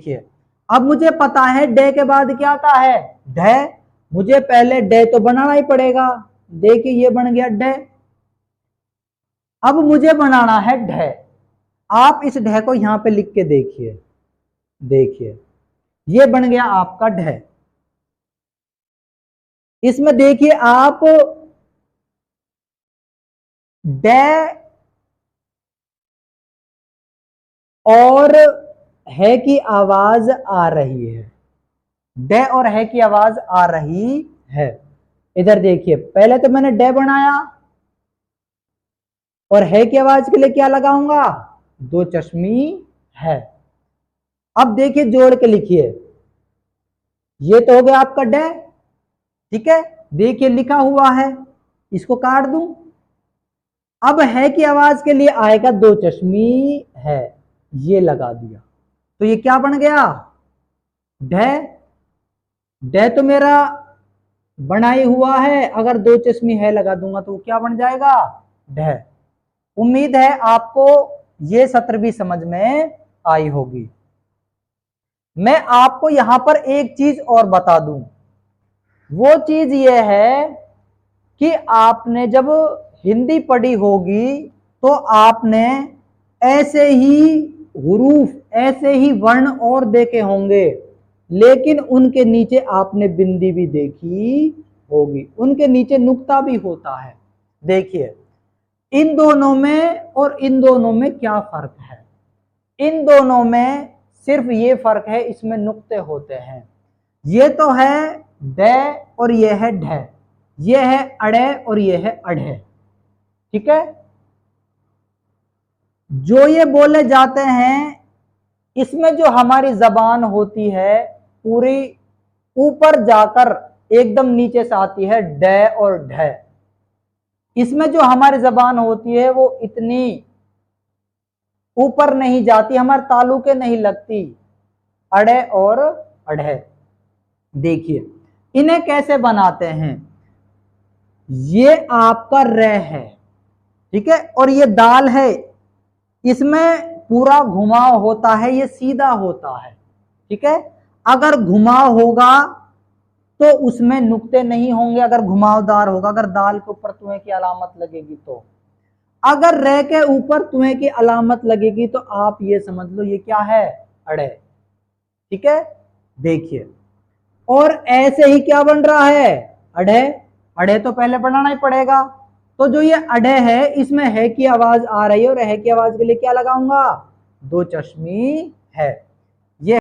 देखिए अब मुझे पता है डे के बाद क्या आता है ढ, मुझे पहले डे तो बनाना ही पड़ेगा। देखिए ये बन गया ढ। अब मुझे बनाना है ढ। आप इस ढ को यहां पे लिख के देखिए, देखिए ये बन गया आपका ढ। इसमें देखिए आप ड और है की आवाज आ रही है, ड और है की आवाज आ रही है। इधर देखिए पहले तो मैंने ड बनाया और है की आवाज के लिए क्या लगाऊंगा, दो चश्मी है। अब देखिए जोड़ के लिखिए, ये तो हो गया आपका ड, ठीक है। देखिए लिखा हुआ है, इसको काट दूं। अब है की आवाज के लिए आएगा दो चश्मी है, ये लगा दिया तो ये क्या बन गया ढ। ढ तो मेरा बनाई हुआ है, अगर दो चश्मी है लगा दूंगा तो वो क्या बन जाएगा ढ। उम्मीद है आपको ये सत्र भी समझ में आई होगी। मैं आपको यहां पर एक चीज और बता दूं, वो चीज ये है कि आपने जब हिंदी पढ़ी होगी तो आपने ऐसे ही हुरूफ, ऐसे ही वर्ण और देखे होंगे, लेकिन उनके नीचे आपने बिंदी भी देखी होगी, उनके नीचे नुक्ता भी होता है। देखिए इन दोनों में और इन दोनों में क्या फर्क है, इन दोनों में सिर्फ ये फर्क है, इसमें नुक्ते होते हैं। ये तो है ड और ये है ढ, ये है अड़े और ये है अढ़े, ठीक है। जो ये बोले जाते हैं इसमें जो हमारी जबान होती है पूरी ऊपर जाकर एकदम नीचे से आती है ड और ढ। इसमें जो हमारी जबान होती है वो इतनी ऊपर नहीं जाती, हमारे तालू के नहीं लगती, अड़े और अढ़े। देखिए इन्हें कैसे बनाते हैं, ये आपका र है, ठीक है, और ये दाल है, इसमें पूरा घुमाव होता है, ये सीधा होता है, ठीक है। अगर घुमाव होगा तो उसमें नुक्ते नहीं होंगे, अगर घुमावदार होगा, अगर दाल के ऊपर तुएं की अलामत लगेगी तो, अगर रे के ऊपर तुएं की अलामत लगेगी तो आप ये समझ लो ये क्या है अड़े, ठीक है। देखिए और ऐसे ही क्या बन रहा है अढ़े, अढ़े तो पहले बनाना ही पड़ेगा, तो जो ये अढ़े है इसमें है की आवाज आ रही है और है की आवाज के लिए क्या लगाऊंगा दो चश्मी है।